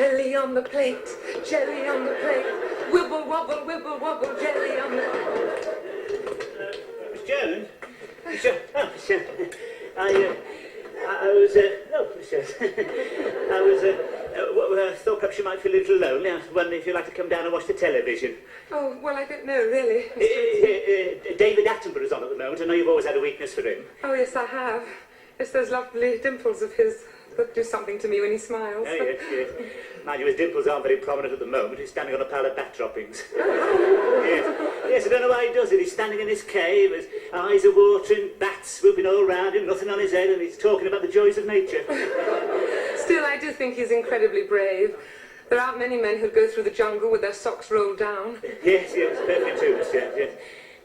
Jelly on the plate, jelly on the plate. Wibble wobble, wibble wobble, jelly on the Miss Jones? Miss Jones? Oh, Miss Jones. I was, Miss Jones. I thought perhaps you might feel a little lonely. I was wondering if you'd like to come down and watch the television. Oh, well, I don't know, really. David Attenborough's on at the moment. I know you've always had a weakness for him. Oh, yes, I have. It's those lovely dimples of his that do something to me when he smiles. Oh, yes, yes. Mind you, his dimples aren't very prominent at the moment. He's standing on a pile of bat droppings. Yes, I don't know why he does it. He's standing in his cave, his eyes are watering, bats swooping all around him, nothing on his head, and he's talking about the joys of nature. Still, I do think he's incredibly brave. There aren't many men who go through the jungle with their socks rolled down. Yes, perfectly true, Miss Jones, yes.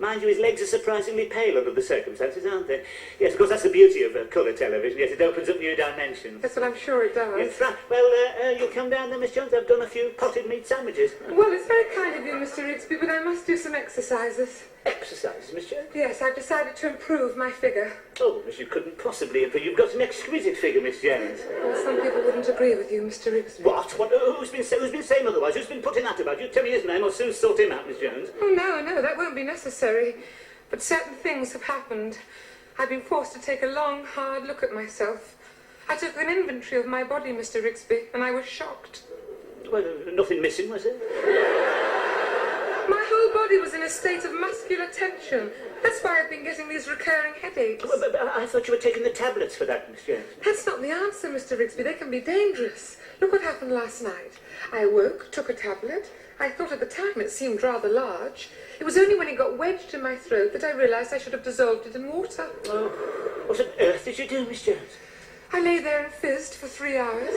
Mind you, his legs are surprisingly pale under the circumstances, aren't they? Yes, of course, that's the beauty of colour television. Yes, it opens up new dimensions. Yes, well, I'm sure it does. Yes, right. Well, you'll come down then, Miss Jones. I've done a few potted meat sandwiches. Well, it's very kind of you, Mr. Rigsby, but I must do some exercises. Exercises, Miss Jones? Yes, I've decided to improve my figure. Oh, Miss, you couldn't possibly improve. You've got an exquisite figure, Miss Jones. Well, some people wouldn't agree with you, Mr. Rigsby. What? Who's been saying otherwise? Who's been putting that about? You tell me his name, I'll soon sort him out, Miss Jones. Oh, no, that won't be necessary. But certain things have happened. I've been forced to take a long, hard look at myself. I took an inventory of my body, Mr. Rigsby, and I was shocked. Well, nothing missing, was there? My whole body was in a state of muscular tension. That's why I've been getting these recurring headaches. Well, but I thought you were taking the tablets for that, Miss Jones. That's not the answer, Mr. Rigsby. They can be dangerous. Look what happened last night. I woke, took a tablet. I thought at the time it seemed rather large. It was only when it got wedged in my throat that I realised I should have dissolved it in water. Oh, what on earth did you do, Miss Jones? I lay there and fizzed for 3 hours.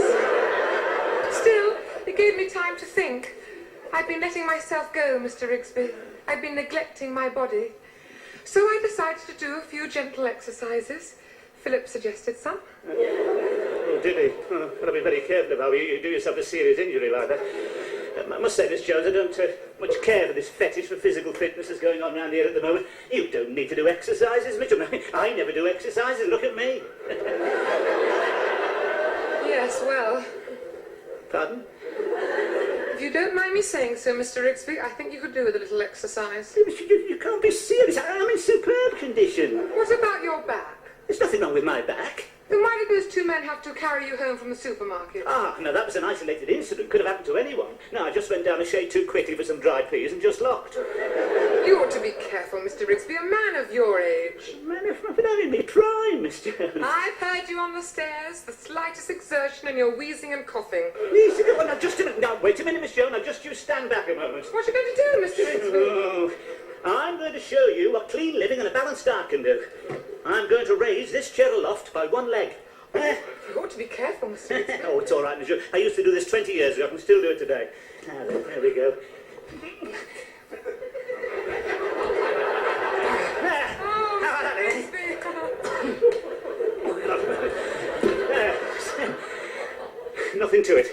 Still, it gave me time to think. I'd been letting myself go, Mr. Rigsby. I'd been neglecting my body. So I decided to do a few gentle exercises. Philip suggested some. Oh, did he? Oh, gotta be very careful of how you do yourself a serious injury like that. I must say, Miss Jones, I don't much care for this fetish for physical fitness that's going on around here at the moment. You don't need to do exercises, Miss Jones. I never do exercises. Look at me. Yes, well... Pardon? If you don't mind me saying so, Mr. Rigsby, I think you could do with a little exercise. You can't be serious. I'm in superb condition. What about your back? There's nothing wrong with my back. Then why did those two men have to carry you home from the supermarket? Ah, no, that was an isolated incident. Could have happened to anyone. No, I just went down a shade too quickly for some dried peas and just locked. You ought to be careful, Mr. Rigsby, a man of your age. Man, but I'm in my prime, Miss Jones. I've heard you on the stairs, the slightest exertion and you're wheezing and coughing. Yes, well, now, just a minute. Now, wait a minute, Miss Jones. Now, just you stand back a moment. What are you going to do, Mr. Rigsby? Oh, I'm going to show you what clean living and a balanced diet can do. I'm going to raise this chair aloft by one leg. You ought to be careful, Mr. Rigsby. Oh, it's all right, Miss Jones. I used to do this 20 years ago. I can still do it today. Ah, there we go. Nothing to it.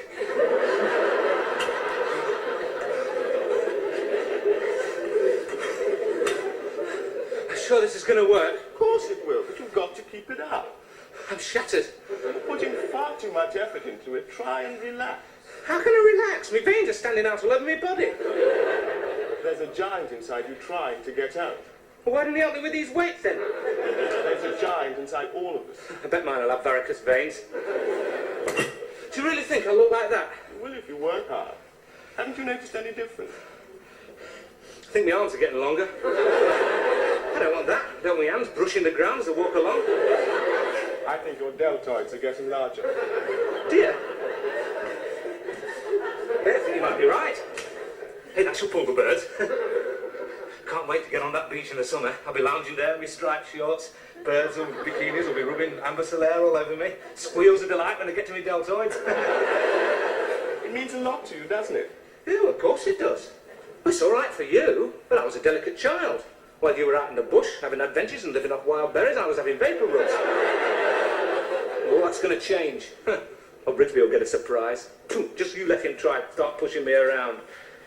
Sure this is going to work? Of course it will, but you've got to keep it up. I'm shattered. You're putting far too much effort into it. Try and relax. How can I relax? My veins are standing out all over my body. There's a giant inside you trying to get out. Well, why didn't he help me with these weights then? There's a giant inside all of us. I bet mine will have varicose veins. Do you really think I'll look like that? You will if you work hard. Haven't you noticed any difference? I think my arms are getting longer. I don't want that. I don't want my hands brushing the ground as I walk along. I think your deltoids are getting larger. Dear. Hey, I think you might be right. Hey, that should pull the birds. Can't wait to get on that beach in the summer. I'll be lounging there with striped shorts. Birds or bikinis will be rubbing amber solaire all over me. Squeals of delight when I get to my deltoids. It means a lot to you, doesn't it? Yeah, of course it does. Well, it's all right for you, but I was a delicate child. While you were out in the bush, having adventures and living off wild berries, I was having vapour rubs. Well, that's going to change. Well, Rigsby will get a surprise. Just you let him start pushing me around.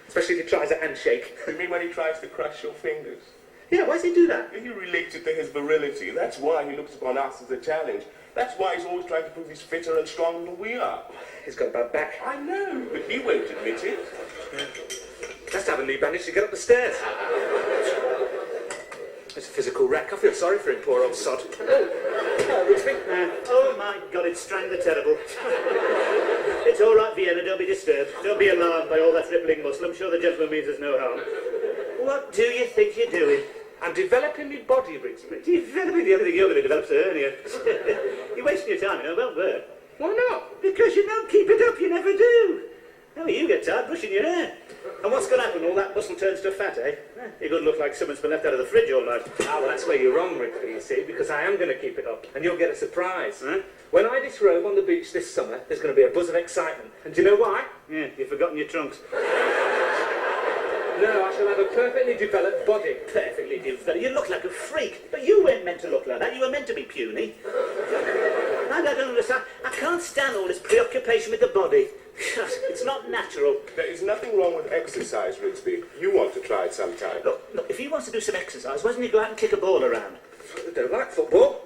Especially if he tries a handshake. You mean when he tries to crush your fingers? Yeah, why does he do that? He relates it to his virility. That's why he looks upon us as a challenge. That's why he's always trying to prove he's fitter and stronger than we are. He's got a bad back. I know, but he won't admit it. Let's have a knee bandage to get up the stairs. It's a physical wreck. I feel sorry for him, poor old sod. Oh my God, it's Strang the Terrible. It's all right, Vienna, don't be disturbed. Don't be alarmed by all that rippling muscle. I'm sure the gentleman means us no harm. What do you think you're doing? I'm developing my body, Rigsby. Developing the only thing you're going to develop is a hernia. You're wasting your time, you know, well there. Why not? Because you don't keep it up, you never do. Oh, you get tired brushing your hair. And what's going to happen? All that muscle turns to fat, eh? You're going to look like someone's been left out of the fridge all night. Ah, well, that's where you're wrong, Rigsby, you see, because I am going to keep it up, and you'll get a surprise. Huh? When I disrobe on the beach this summer, there's going to be a buzz of excitement. And do you know why? Yeah, you've forgotten your trunks. No, I shall have a perfectly developed body. Perfectly developed. You look like a freak. But you weren't meant to look like that. You were meant to be puny. And I don't understand. I can't stand all this preoccupation with the body. It's not natural. There is nothing wrong with exercise, Rigsby. You want to try it sometime. Look, if he wants to do some exercise, why doesn't he go out and kick a ball around? I don't like football.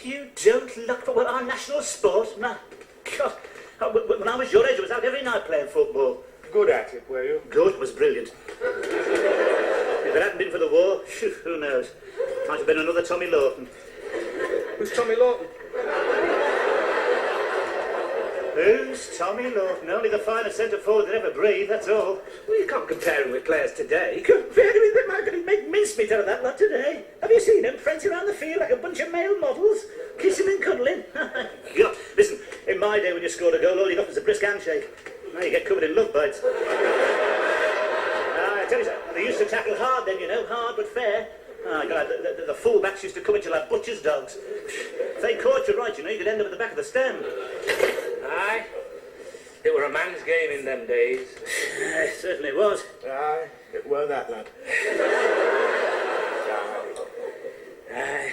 You don't look for well, our national sport? No. God. When I was your age, I was out every night playing football. Good at it, were you? Good was brilliant. If it hadn't been for the war, who knows? Might have been another Tommy Lawton. Who's Tommy Lawton? Who's Tommy Lawton? Only the finest centre forward that ever breathed, that's all. Well, you can't compare him with players today. Compared with them, how can he make mincemeat out of that lot today? Have you seen them prancing around the field like a bunch of male models? Kissing and cuddling? God, listen, in my day when you scored a goal, all you got was a brisk handshake. Now you get covered in love bites. I tell you something, they used to tackle hard then, you know, hard but fair. Oh, God, the full-backs used to come at you like butcher's dogs. If they caught you right, you know, you could end up at the back of the stand. Aye. It were a man's game in them days. It certainly was. Aye, it were that, lad. Aye.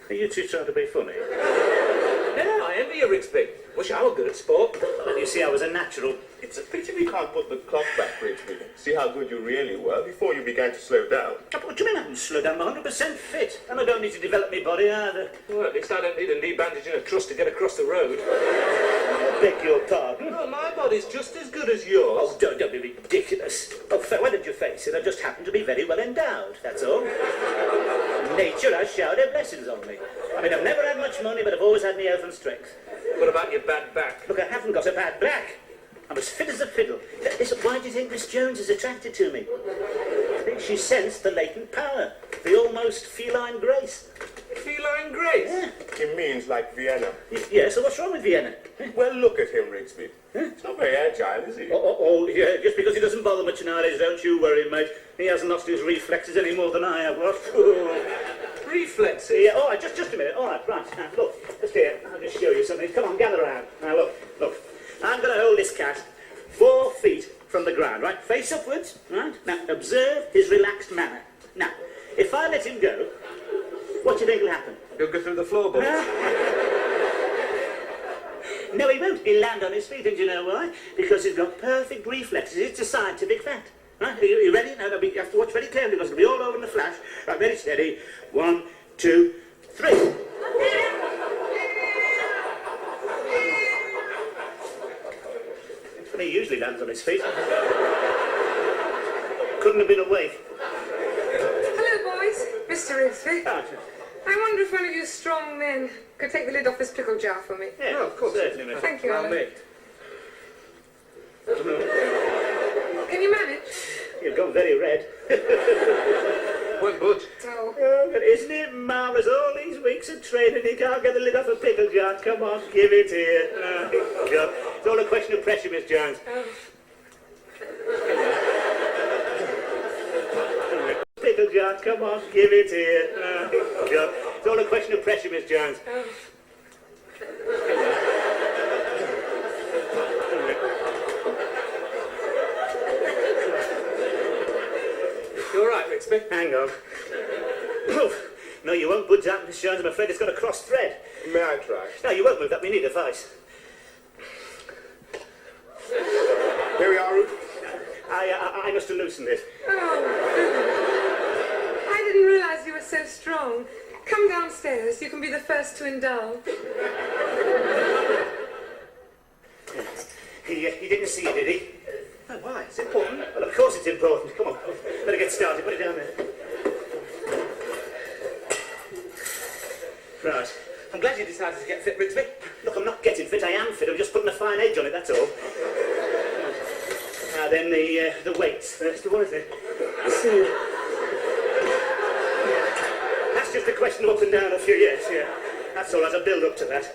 Are you two trying to be funny? Yeah, I envy you, Rigsby. Wish I were good at sport. Well, you see, I was a natural. It's a pity we can't put the clock back, Rigsby. See how good you really were before you began to slow down. What do you mean I haven't slowed down? I'm 100% fit. And I don't need to develop my body either. Well, at least I don't need a knee bandage and a truss to get across the road. I beg your pardon. Well, my body's just as good as yours. Oh, don't be ridiculous. Oh, why did you face it? I just happen to be very well endowed, that's all. Nature has showered her blessings on me. I mean, I've never had much money, but I've always had my health and strength. What about your bad back? Look, I haven't got a bad back. I'm as fit as a fiddle. Listen, why do you think Miss Jones is attracted to me? I think she sensed the latent power, the almost feline grace. Feline grace? Yeah. He means like Vienna. Yeah, so what's wrong with Vienna? Well, look at him, Rigsby. He's not very agile, is he? Oh, yeah, just because he doesn't bother much nowadays, don't you worry, mate. He hasn't lost his reflexes any more than I have, what? Reflexes? Yeah, all right, just a minute. All right, now, look, just here. I'll just show you something. Come on, gather round. Now, look. I'm going to hold this cat 4 feet from the ground, right? Face upwards, right? Now, observe his relaxed manner. Now, if I let him go, what do you think will happen? He'll go through the floorboards. No, he won't. He'll land on his feet, and do you know why? Because he's got perfect reflexes. It's a scientific fact. Right? Are you ready? Now, you have to watch very carefully because it'll be all over in a flash. Right, very steady. 1, 2, 3. He usually lands on his feet. Couldn't have been awake. Hello, boys. Mr. Rigsby. I wonder if one of you strong men could take the lid off this pickle jar for me. Yeah, Oh, of course. certainly, miss. Thank you, Well, Alan. me. Can you manage? You've gone very red. Won't budge. Oh. Oh, but isn't it marvellous? All these weeks of training, he can't get the lid off a pickle jar. Come on, give it here. Oh, God. It's all a question of pressure, Miss Jones. Pickle jar, come on, give it here. Oh, God. It's all a question of pressure, Miss Jones. You all right, Rigsby? Hang on. No, you won't budge out, Miss Jones. I'm afraid it's got a cross thread. May I try? No, you won't move that. We need a vice. Here we are, Ruth. I must have loosened it. Oh, I didn't realize you were so strong. Come downstairs. You can be the first to indulge. He didn't see it, did he? Oh, why? It's important. Well, of course it's important. Come on, better get started. Put it down there. Right. I'm glad you decided to get fit, Rigsby. Look, I'm not getting fit. I am fit. I'm just putting a fine edge on it, that's all. Then the weights. That's the one, isn't it? That's just a question of up and down a few years, yeah. That's all right. I'll build up to that.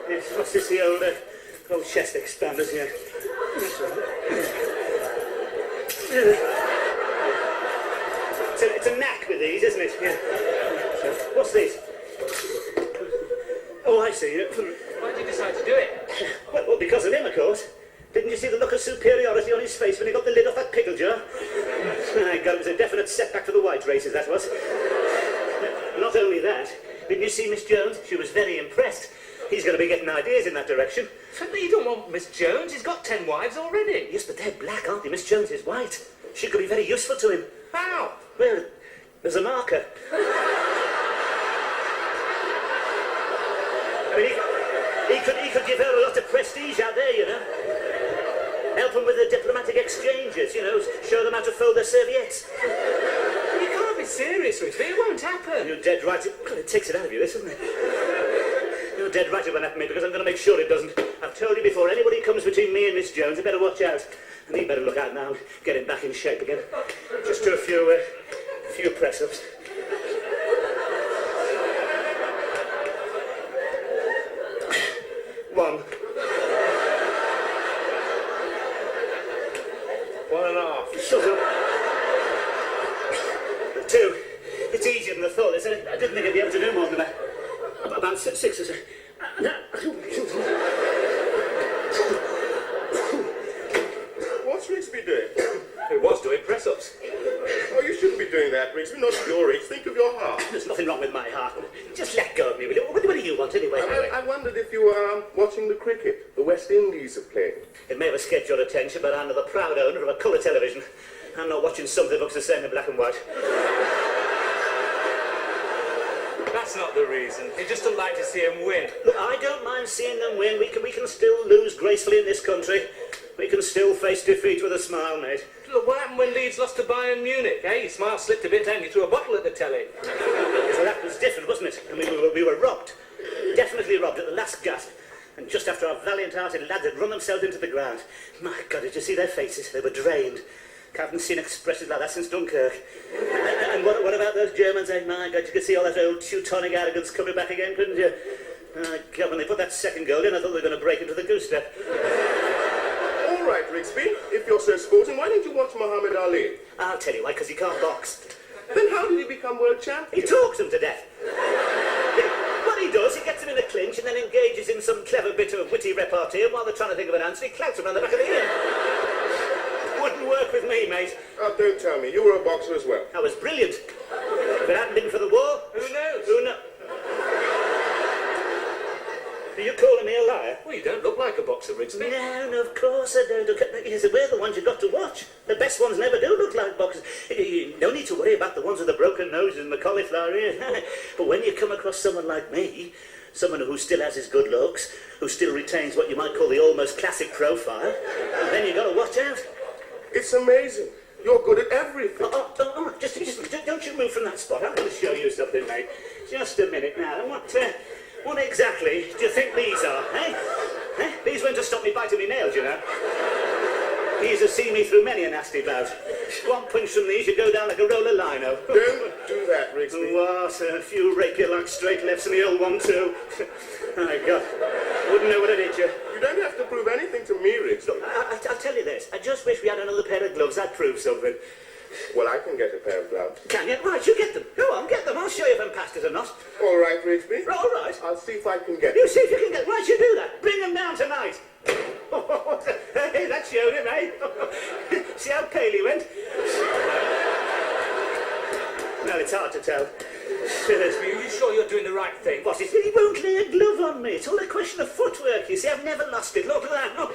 Yes, what's this, the old chest expanders, yeah. That's all right. It's a knack with these, isn't it? Yeah. So, what's this? Oh, I see. Why did you decide to do it? Well, because of him, of course. Didn't you see the look of superiority on his face when he got the lid off that pickle jar? My God, it was a definite setback for the white races, that was. Not only that, didn't you see Miss Jones? She was very impressed. He's going to be getting ideas in that direction. Certainly you don't want Miss Jones. He's got 10 wives already. Yes, but they're black, aren't they? Miss Jones is white. She could be very useful to him. How? Well, there's a marker. I mean, he could give her a lot of prestige out there, you know. Help them with the diplomatic exchanges, you know, show them how to fold their serviettes. You can't be serious, Rigsby. It won't happen. You're dead right. Well, it takes it out of you, this, doesn't it? You're dead right it won't happen, mate, because I'm going to make sure it doesn't. I've told you before, anybody comes between me and Miss Jones, you better watch out. And he better look out now, get him back in shape again. Just do a few press-ups. One. 1.5. Shut up. 2. It's easier than I thought, isn't it? I didn't think I'd be able to do more than that. About 6 or so. What's Rigsby doing? He was doing press-ups. Oh, you shouldn't be doing that, Rigsby. Not at your age. Think of your heart. There's nothing wrong with my heart. Just let go of me, will you? What do you want anyway? I wondered if you were watching the cricket. The West Indies are playing. It may have escaped your attention, but I'm the proud owner of a colour television. I'm not watching something that looks the same in black and white. That's not the reason. You just don't like to see him win. Look, I don't mind seeing them win. We can still lose gracefully in this country. We can still face defeat with a smile, mate. Look, what happened when Leeds lost to Bayern Munich, eh? Your smile slipped a bit and you threw a bottle at the telly. So that was different, wasn't it? I mean, we were robbed. Definitely robbed at the last gasp. And just after our valiant-hearted lads had run themselves into the ground. My God, did you see their faces? They were drained. I haven't seen expressions like that since Dunkirk. And what about those Germans, eh? My God, you could see all that old Teutonic arrogance coming back again, couldn't you? God, when they put that second goal in, I thought they were going to break into the goose step. All right, Rigsby. If you're so sporting, why didn't you watch Muhammad Ali? I'll tell you why, because he can't box. Then how did he become world champion? He talks them to death. What he does, he gets them in a clinch and then engages in some clever bit of witty repartee, and while they're trying to think of an answer, he clouts them around the back of the ear. Wouldn't work with me, mate. Oh, don't tell me. You were a boxer as well. I was brilliant. If it hadn't been for the war... Who knows? Who knows? Are you calling me a liar? Well, you don't look like a boxer, Rigsby. No, of course I don't. We're the ones you've got to watch. The best ones never do look like boxers. No need to worry about the ones with the broken noses and the cauliflower ears. But when you come across someone like me, someone who still has his good looks, who still retains what you might call the almost classic profile, then you've got to watch out. It's amazing. You're good at everything. Just don't you move from that spot. I'm going to show you something, mate. Just a minute now. What exactly do you think these are, eh? These weren't to stop me biting my nails, you know. These have seen me through many a nasty bout. One punch from these, you go down like a roll of lino. Don't do that, Rigsby. What? A few rapier like straight lefts in the old one, too. My God. Wouldn't know what it hit you. You don't have to prove anything to me, Rigsby. Look, I'll tell you this. I just wish we had another pair of gloves. That'd prove something. Well, I can get a pair of gloves. Can you? Right, you get them. Go on, get them. I'll show you if I'm past it or not. All right, Rigsby. All right. I'll see if I can get You them. see if you can get... Right, you do that. Bring them down tonight. Hey, that showed him, eh? See how pale he went? Well, it's hard to tell. Are you sure you're doing the right thing? What is it? He won't lay a glove on me. It's all a question of footwork, you see. I've never lost it. Look at that. Look.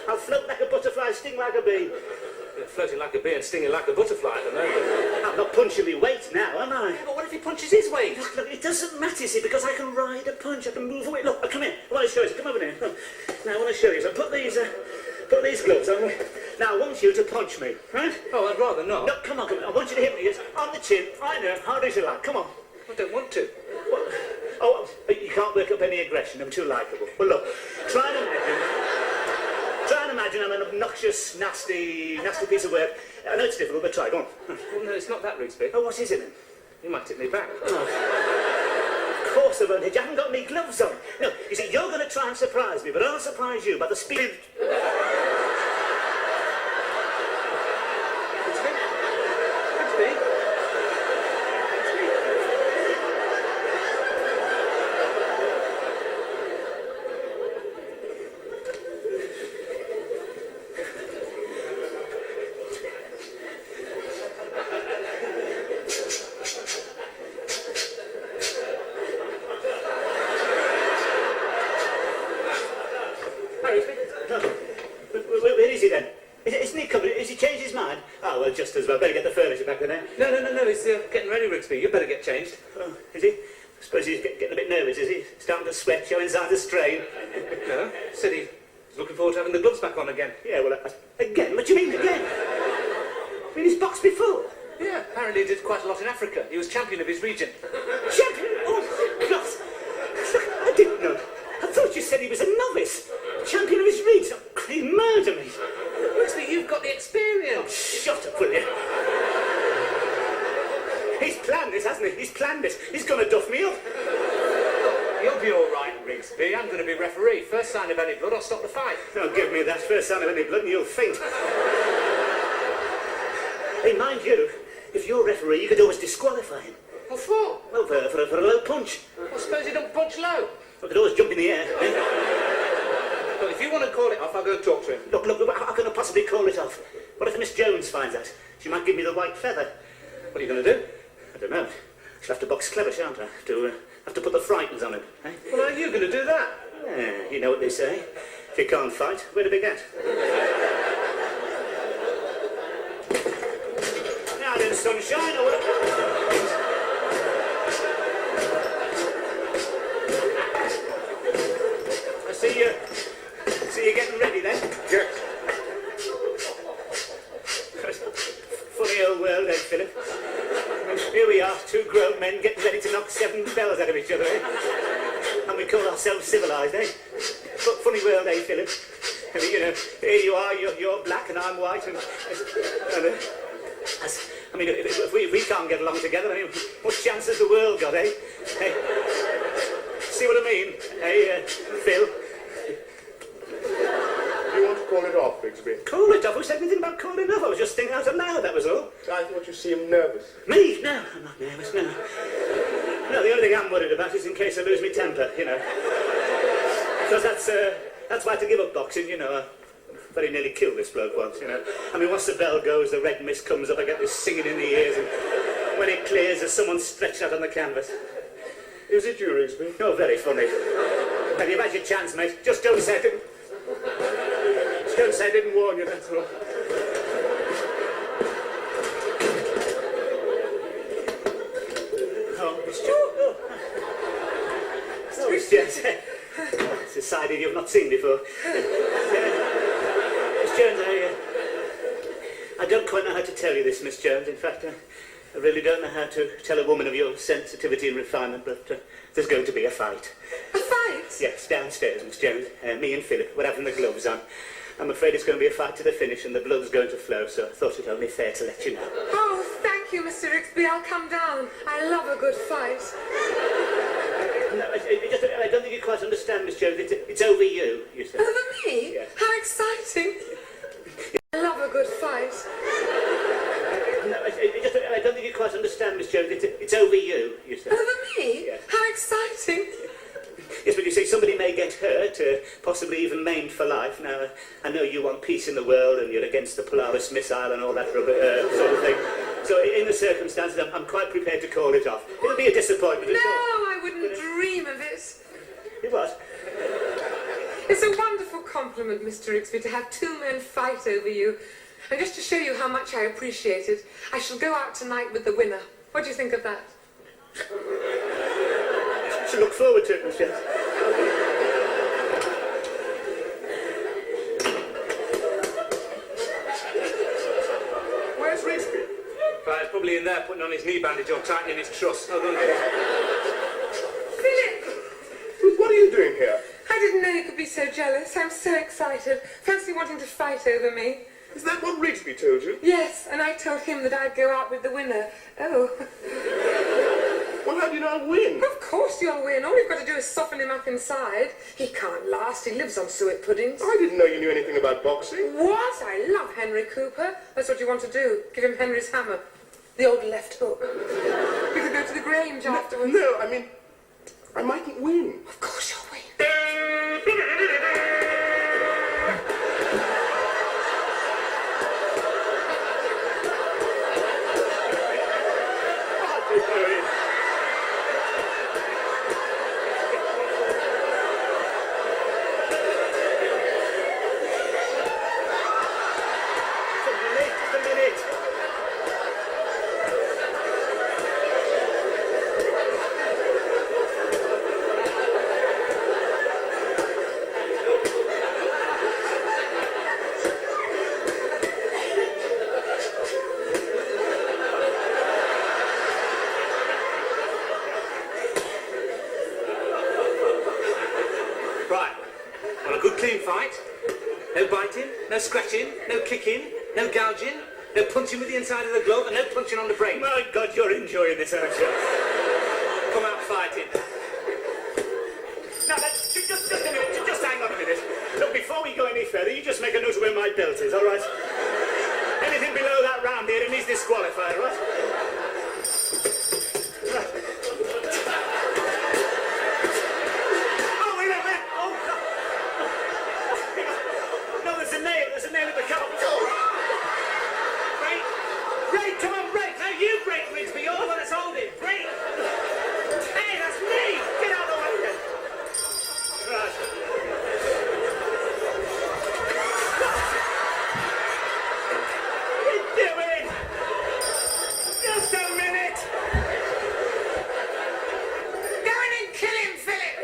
I'll float like a butterfly, sting like a bee. You're floating like a bee and stinging like a butterfly at the moment. I'm not punching me weight now, am I? Yeah, but what if he punches his weight? Look, it doesn't matter, see, because I can ride a punch, I can move away. Look, come here. I want to show you. Come over here. Look. Now, I want to show you. So put these gloves on. Now, I want you to punch me, right? Oh, I'd rather not. No, come on, come on. I want you to hit me. It's on the chin, right there, hard as you like. Come on. I don't want to. What? Oh, you can't work up any aggression. I'm too likeable. Well, look, try and imagine I'm an obnoxious, nasty piece of work. I know it's difficult, but try. Go on. Well, no, it's not that, Rigsby. Oh, what is it then? You might hit me back. Of course I won't hit you. I haven't got any gloves on. No, you see, you're going to try and surprise me, but I'll surprise you by the speed... Where is he then? Isn't he coming? Has he changed his mind? Oh, well, just as well. Better get the furniture back then, eh? No, he's getting ready, Rigsby. You better get changed. Oh, is he? I suppose he's getting a bit nervous, is he? Starting to sweat, showing signs of strain. No, said he's looking forward to having the gloves back on again. Yeah, well, again? What do you mean, again? I mean, he's boxed before. Yeah, apparently he did quite a lot in Africa. He was champion of his region. Champion? Oh, God. I didn't know. I thought you said he was a novice. Champion of his region. Oh, he'd murder me. Rigsby, you've got the experience. Shut up, will you? He's planned this, hasn't he? He's planned this. He's going to duff me up. You'll be all right, Rigsby. I'm going to be referee. First sign of any blood, I'll stop the fight. Don't give me that first sign of any blood and you'll faint. Hey, mind you, if you're referee, you could always disqualify him. What for? Well, for a low punch. I suppose you don't punch low. I could always jump in the air. Eh? Look, if you want to call it off, I'll go talk to him. Look, how can I possibly call it off? What if Miss Jones finds out? She might give me the white feather. What are you going to do? I don't know. She'll have to box clever, shan't I? Have to put the frightens on him. Eh? Well, how are you going to do that? Yeah, you know what they say. If you can't fight, where to begin? Now then, sunshine, or what? I see you getting ready then? Yes. Funny old world, eh, Philip? Here we are, two grown men getting ready to knock 7 bells out of each other, eh? And we call ourselves civilised, eh? But funny world, eh, Philip? I mean, you know, here you are, you're black and I'm white, and I mean, if we can't get along together, I mean, what chance has the world got, eh? Hey, see what I mean? Hey, Phil? You want to call it off, Rigsby? Call it off? Who said anything about calling it off? I was just thinking out aloud, that was all. I thought you seemed nervous. Me? No, I'm not nervous, no. No, the only thing I'm worried about is in case I lose my temper, you know. Because that's why to give up boxing, you know. I very nearly killed this bloke once, you know. I mean, once the bell goes, the red mist comes up, I get this singing in the ears, and when it clears, there's someone stretched out on the canvas. Is it you, Rigsby? Oh, very funny. Have you had your chance, mate? Just don't say it. Just don't say I didn't warn you, that's all. Oh, Miss Jones. Oh, Miss Jones. It's a side you've not seen before. Miss Jones, I don't quite know how to tell you this, Miss Jones. In fact, I really don't know how to tell a woman of your sensitivity and refinement, but there's going to be a fight. A fight? Yes, downstairs, Miss Jones. Me and Philip, we're having the gloves on. I'm afraid it's going to be a fight to the finish and the blood's going to flow, so I thought it only fair to let you know. Oh, thank you, Mr. Rigsby. I'll come down. I love a good fight. No, I don't think you quite understand, Miss Jones. It's over you, you said. Over me? Yes. How exciting. I love a good fight. No, I don't think you quite understand, Miss Jones. It's over you, you said. Over me? Yes. How exciting. Yes, but you see, somebody may get hurt, possibly even maimed for life. Now, I know you want peace in the world and you're against the Polaris missile and all that sort of thing. So in the circumstances, I'm quite prepared to call it off. It'll be a disappointment. No, I wouldn't dream of it. It was. It's a wonderful compliment, Mr. Rigsby, to have two men fight over you. And just to show you how much I appreciate it, I shall go out tonight with the winner. What do you think of that? Should look forward to it, Miss Jones. Where's Rigsby? Right, he's probably in there putting on his knee bandage or tightening his truss. I'll go and get it. Philip! What are you doing here? I didn't know you could be so jealous. I'm so excited. Fancy wanting to fight over me. Is that what Rigsby told you? Yes, and I told him that I'd go out with the winner. Oh. Well, how do you know I'll win? Of course you'll win. All you've got to do is soften him up inside. He can't last. He lives on suet puddings. I didn't know you knew anything about boxing. What? I love Henry Cooper. That's what you want to do. Give him Henry's hammer. The old left hook. We could go to the Grange afterwards. No, I mean, I mightn't win. Of course you'll win. Right. Well, a good clean fight. No biting, no scratching, no kicking, no gouging, no punching with the inside of the glove, and no punching on the brain. My God, you're enjoying this, aren't you? Come out fighting. Now, just a minute, just hang on a minute. Look, before we go any further, you just make a note of where my belt is, all right? Anything below that round here, it is disqualified, all right? Oh, wait a minute! Oh, God. No, there's a nail at the cover. Break, come on, break! Now you break, Rigsby, you're the one that's holding. Break! Hey, that's me! Get out of the way then! Right. What are you doing? Just a minute! Go in and kill him, Philip!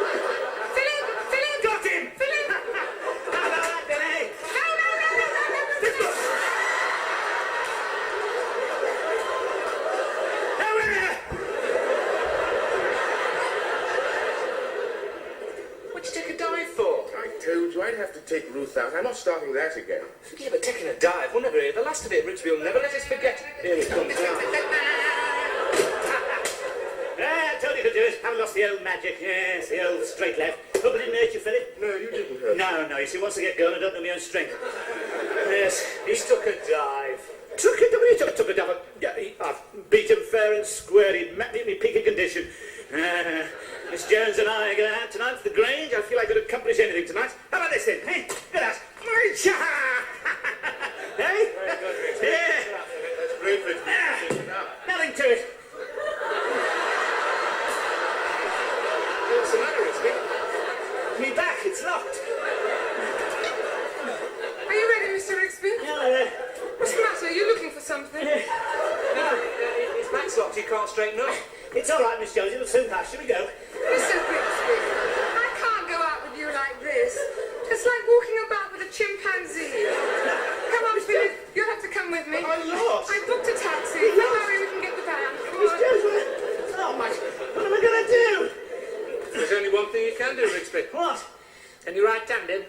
Philip! Got him! Philip! How about that then, eh? Now, in there! What'd you take a dive for? I told you I'd have to take Ruth out. I'm not starting that again. Yeah, but taking a dive, we'll never hear the last of it. Rigsby will never let us forget. Here it comes now. I told you to do it. Haven't lost the old magic. Yes, the old straight left. Hope I didn't hurt you, Philip. No, you didn't hurt me. No, you see, once I get going, I don't know my own strength. Yes, He's took a dive. took it, took a dive. Yeah, I've beat him fair and square. He met me in my peak of condition. Miss Jones and I are going out tonight to the Grange. I feel I could accomplish anything tonight. How about this then? Hey, look at that. Hey? Yeah. That's great, Rigsby. Nothing to it. What's the matter, Rigsby? Me back, it's locked. Are you ready, Mr. Rigsby? Yeah, What's the matter? Are you looking for something? No, his back's locked. He can't straighten up. it's all right, Miss Jones. It'll soon pass. Shall we go? Mr. Rigsby, I can't go out with you like this. It's like walking about with a chimpanzee. Come on, Philip. You'll have to come with me. I lost. I booked a taxi. Hurry, we can get the van. Come Miss on. Jones, oh my, what am I going to do? There's only one thing you can do, Rigsby. What? Can you right-handed?